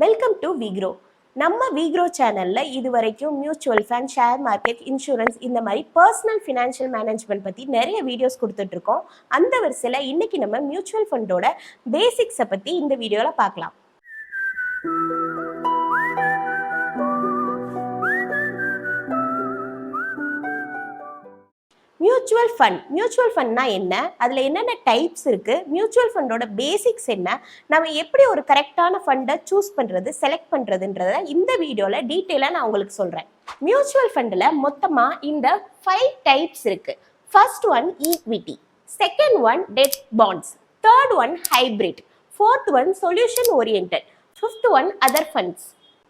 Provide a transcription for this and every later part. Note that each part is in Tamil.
Welcome to விக்ரோ. நம்ம விக்ரோ சேனல்ல இது வரைக்கும் mutual fund, share market, insurance இந்த மாதிரி பர்சனல் ஃபினான்ஷியல் மேனேஜ்மெண்ட் பற்றி நிறைய வீடியோஸ் கொடுத்துட்டு இருக்கோம். அந்த வரிசையில் இன்னைக்கு நம்ம மியூச்சுவல் ஃபண்டோட பேசிக்ஸை பற்றி இந்த வீடியோவில் பார்க்கலாம். மியூச்சுவல் ஃபண்ட்னா என்ன, அதில் என்னென்ன டைப்ஸ் இருக்குது, மியூச்சுவல் ஃபண்டோட பேசிக்ஸ் என்ன, நம்ம எப்படி ஒரு கரெக்டான ஃபண்டை சூஸ் பண்ணுறது, செலக்ட் பண்ணுறதுன்றத இந்த வீடியோவில் டீட்டெயிலாக நான் உங்களுக்கு சொல்கிறேன். மியூச்சுவல் ஃபண்டில் மொத்தமாக இந்த 5 டைப்ஸ் இருக்குது. First one equity, second one debt bonds, third one hybrid, fourth one solution oriented, fifth one other funds.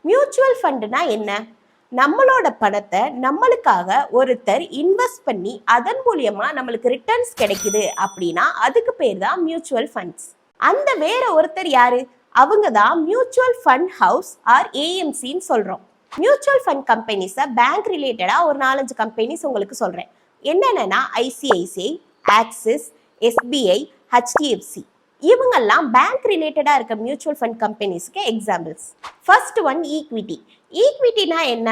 Mutual ஃபண்டுனா என்ன? நம்மளோட பணத்தை நம்மளுக்காக ஒருத்தர் இன்வெஸ்ட் பண்ணி அதன் மூலியமா நம்மளுக்கு ரிட்டர்ன்ஸ் கிடைக்குது அப்படின்னா அதுக்கு பேர் தான் மியூச்சுவல் ஃபண்ட்ஸ். அந்த வேற ஒருத்தர் யாரு? அவங்க தான் மியூச்சுவல் ஃபண்ட் ஹவுஸ் ஆர் ஏஎம்சின்னு சொல்றோம். மியூச்சுவல் ஃபண்ட் கம்பெனிஸை பேங்க் ரிலேட்டடா ஒரு 4-5 கம்பெனிஸ் உங்களுக்கு சொல்றேன். என்னென்னா ஐசிஐசிஐ, ஆக்சிஸ், எஸ்பிஐ, ஹெச்டிஎஃப்சி. இவங்கெல்லாம் பேங்க் ரிலேட்டடா இருக்க மியூச்சுவல் ஃபண்ட் கம்பெனிஸ்க்கு எக்ஸாம்பிள்ஸ். First one equity. ஈக்விட்டினா என்ன?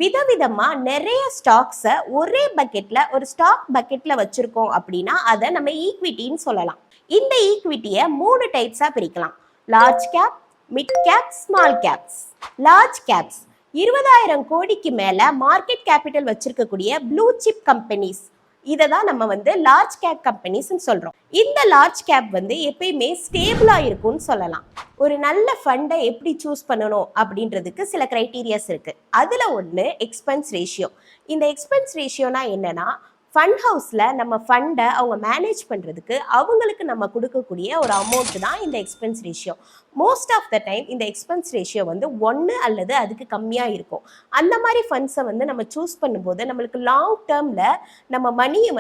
விதவிதமா நிறைய ஸ்டாக்ஸை ஒரே பக்கெட்ல ஒரு ஸ்டாக் பக்கெட்ல வச்சிருக்கோம் அப்படின்னா அதை நம்ம ஈக்விட்டின்னு சொல்லலாம். இந்த ஈக்விட்டியை 3 டைப்ஸா பிரிக்கலாம். Large cap, mid cap, small caps. Large caps 20,000 கோடிக்கு மேல மார்க்கெட் கேபிட்டல் வச்சிருக்கக்கூடிய ப்ளூ சிப் கம்பெனிஸ். இதை தான் நம்ம லார்ஜ் கேப் கம்பெனிஸ்ன்னு சொல்றோம். இந்த லார்ஜ் கேப் எப்பயுமே ஸ்டேபிளா இருக்கும்னு சொல்லலாம். ஒரு நல்ல ஃபண்டை எப்படி சூஸ் பண்ணணும் அப்படின்றதுக்கு சில கிரைட்டீரியாஸ் இருக்கு. அதுல ஒன்று எக்ஸ்பென்ஸ் ரேஷியோ. இந்த எக்ஸ்பென்ஸ் ரேஷியோனா என்னன்னா, ஃபண்ட் ஹவுஸில் நம்ம ஃபண்டை அவங்க மேனேஜ் பண்ணுறதுக்கு அவங்களுக்கு நம்ம கொடுக்கக்கூடிய ஒரு அமௌண்ட் தான் இந்த expense ratio. Most of the time இந்த எக்ஸ்பென்ஸ் ரேஷியோ 1 அல்லது அதுக்கு கம்மியாக இருக்கும். அந்த மாதிரி ஃபண்ட்ஸை நம்ம சூஸ் பண்ணும்போது நம்மளுக்கு லாங் டேர்மில் நம்ம மணியை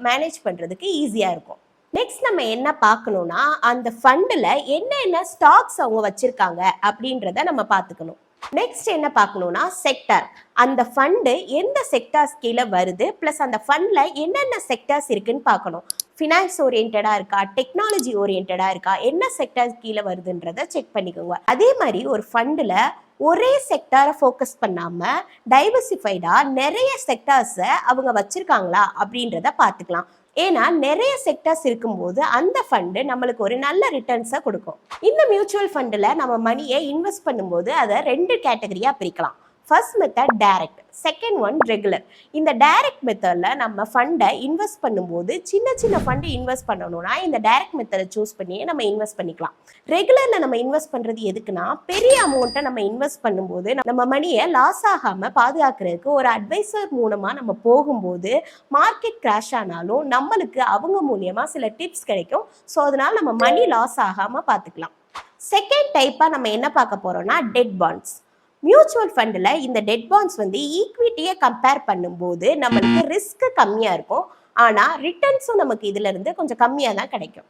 மேனேஜ் பண்ணுறதுக்கு ஈஸியாக இருக்கும். நெக்ஸ்ட் நம்ம என்ன பார்க்கணும்னா, அந்த ஃபண்டில் என்னென்ன ஸ்டாக்ஸ் அவங்க வச்சுருக்காங்க அப்படின்றத நம்ம பார்த்துக்கணும். நெக்ஸ்ட் என்ன பார்க்கணும்னா செக்டார். அந்த ஃபண்டு எந்த செக்டார்ஸ் கீழே வருது, ப்ளஸ் அந்த ஃபண்டில் என்னென்ன செக்டார்ஸ் இருக்குன்னு பார்க்கணும். ஃபினான்ஸ் ஓரியன்டாக இருக்கா, டெக்னாலஜி ஓரியன்டாக இருக்கா, என்ன செக்டார்ஸ் கீழே வருதுன்றதை செக் பண்ணிக்கோங்க. அதே மாதிரி ஒரு ஃபண்டில் ஒரே செக்டாரை ஃபோக்கஸ் பண்ணாமல் டைவர்சிஃபைடாக நிறைய செக்டார்ஸை அவங்க வச்சுருக்காங்களா அப்படின்றத பார்த்துக்கலாம். ஏன்னா நிறைய செக்டர்ஸ் இருக்கும்போது அந்த ஃபண்டு நம்மளுக்கு ஒரு நல்ல ரிட்டர்ன்ஸை கொடுக்கும். இந்த மியூச்சுவல் ஃபண்டில் நம்ம மணியை இன்வெஸ்ட் பண்ணும்போது அதை 2 கேட்டகரியாக பிரிக்கலாம். First method direct, second one regular. இந்த டைரக்ட் மெத்தடில் நம்ம ஃபண்டை இன்வெஸ்ட் பண்ணும்போது சின்ன ஃபண்டு இன்வெஸ்ட் பண்ணணும்னா இந்த டைரக்ட் மெத்தடை சூஸ் பண்ணி நம்ம இன்வெஸ்ட் பண்ணிக்கலாம். ரெகுலரில் நம்ம இன்வெஸ்ட் பண்ணுறது எதுக்குன்னா, பெரிய அமௌண்ட்டை நம்ம இன்வெஸ்ட் பண்ணும்போது நம்ம மணியை லாஸ் ஆகாமல் பாதுகாக்கிறதுக்கு ஒரு அட்வைசர் மூலமாக நம்ம போகும்போது மார்க்கெட் கிராஷ் ஆனாலும் நம்மளுக்கு அவங்க மூலியமாக சில டிப்ஸ் கிடைக்கும். ஸோ அதனால் நம்ம மணி லாஸ் ஆகாமல் பார்த்துக்கலாம். செகண்ட் டைப்பாக நம்ம என்ன பார்க்க போகிறோம்னா டெட் பாண்ட்ஸ். மியூச்சுவல் ஃபண்டில் இந்த டெட் பாண்ட்ஸ் ஈக்விட்டியை கம்பேர் பண்ணும்போது நம்மளுக்கு ரிஸ்க் கம்மியாக இருக்கும். ஆனால் ரிட்டர்ன்ஸும் நமக்கு இதிலிருந்து கொஞ்சம் கம்மியாக தான் கிடைக்கும்.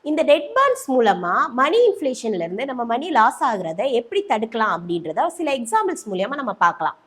இந்த டெட் பாண்ட்ஸ் மூலமாக மணி இன்ஃப்ளேஷன்லேருந்து நம்ம மணி லாஸ் ஆகுறத எப்படி தடுக்கலாம் அப்படின்றத சில எக்ஸாம்பிள்ஸ் மூலியமாக நம்ம பார்க்கலாம்.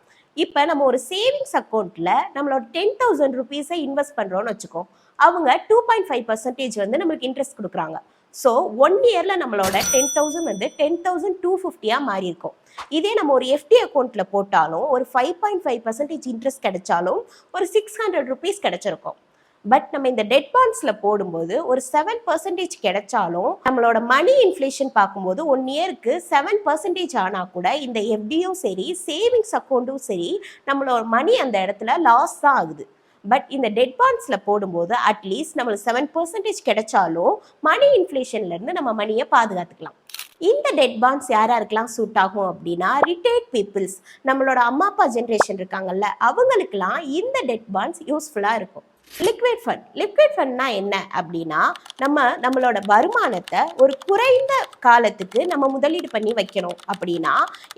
இப்போ நம்ம ஒரு சேவிங்ஸ் அக்கௌண்ட்டில் நம்மளோட 10,000 ருபீஸை இன்வெஸ்ட் பண்ணுறோன்னு வச்சுக்கோ. அவங்க 2.5% நம்மளுக்கு இன்ட்ரெஸ்ட் கொடுக்குறாங்க. ஸோ 1 இயரில் நம்மளோட 10,000 10,250 மாறி இருக்கும். இதே நம்ம ஒரு எஃப்டி அக்கௌண்ட்டில் போட்டாலும் ஒரு 5.5% இன்ட்ரெஸ்ட் கிடைச்சாலும் ஒரு 600 ருபீஸ் கிடைச்சிருக்கும். பட் நம்ம இந்த டெட் பாண்ட்ஸில் போடும்போது ஒரு 7% கிடைச்சாலும் நம்மளோட மணி இன்ஃப்ளேஷன் பார்க்கும்போது 1 இயருக்கு 7% ஆனால் கூட இந்த எஃப்டியும் சரி சேவிங்ஸ் அக்கௌண்ட்டும் சரி நம்மளோட மணி அந்த இடத்துல லாஸ் தான் ஆகுது. பட் இந்த டெட் பாண்ட்ஸில் போடும்போது அட்லீஸ்ட் நம்மளுக்கு 7% கிடைச்சாலும் மணி இன்ஃப்ளேஷன்லேருந்து நம்ம மணியை பாதுகாத்துக்கலாம். இந்த டெட் பாண்ட்ஸ் யாருக்கெல்லாம் சூட் ஆகும் அப்படின்னா, ரிட்டையர்ட் பீப்புள்ஸ், நம்மளோட அம்மா அப்பா ஜென்ரேஷன் இருக்காங்கல்ல, அவங்களுக்கெல்லாம் இந்த டெட் பாண்ட்ஸ் யூஸ்ஃபுல்லாக இருக்கும். லிக்விட் ஃபண்ட்னா என்ன அப்படின்னா, நம்மளோட வருமானத்தை ஒரு குறைந்த காலத்துக்கு நம்ம முதலீடு பண்ணி வைக்கணும் அப்படின்னா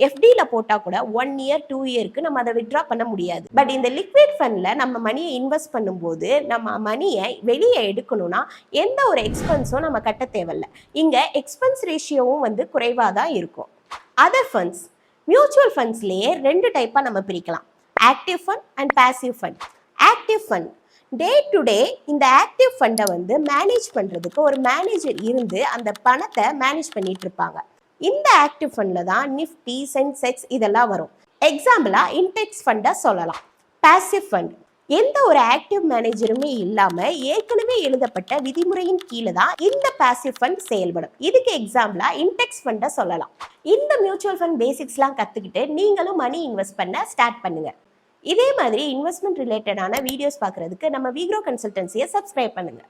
எஃப்டியில் போட்டால் கூட 1 இயர் 2 இயருக்கு நம்ம அதை வித்ட்ரா பண்ண முடியாது. பட் இந்த லிக்விட் ஃபண்டில் நம்ம மணியை இன்வெஸ்ட் பண்ணும்போது நம்ம மணியை வெளியே எடுக்கணும்னா எந்த ஒரு எக்ஸ்பென்ஸும் நம்ம கட்ட தேவையில்லை. இங்கே எக்ஸ்பென்ஸ் ரேஷியோவும் குறைவாக தான் இருக்கும். அதர் ஃபண்ட்ஸ், மியூச்சுவல் ஃபண்ட்ஸ்லேயே 2 டைப்பாக நம்ம பிரிக்கலாம். Active fund and passive fund. Active fund day to day இந்த ஆக்டிவ் ஃபண்டை மேனேஜ் பண்ணுறதுக்கு ஒரு மேனேஜர் இருந்து அந்த பணத்தை மேனேஜ் பண்ணிட்டு இருப்பாங்க. இந்த ஆக்டிவ் ஃபண்ட்ல தான் நிஃப்டி, சென்செக்ஸ் இதெல்லாம் வரும். எக்ஸாம்பிளா இன்டெக்ஸ் ஃபண்டை சொல்லலாம். பாசிவ் ஃபண்ட் எந்த ஒரு ஆக்டிவ் மேனேஜருமே இல்லாம ஏற்கனவே எழுதப்பட்ட விதிமுறையின் கீழே தான் இந்த பாசிவ் ஃபண்ட் செயல்படும். இதுக்கு எக்ஸாம்பிளா இன்டெக்ஸ் ஃபண்டை சொல்லலாம். இந்த மியூச்சுவல் ஃபண்ட் பேசிக்ஸ்லாம் கத்துக்கிட்டு நீங்களும் மணி இன்வெஸ்ட் பண்ண ஸ்டார்ட் பண்ணுங்க. இதே மாதிரி இன்வெஸ்ட்மெண்ட் ரிலேட்டடான வீடியோஸ் பார்க்கறதுக்கு நம்ம விக்ரோ கன்சல்டன்சியை சப்ஸ்கிரைப் பண்ணுங்க.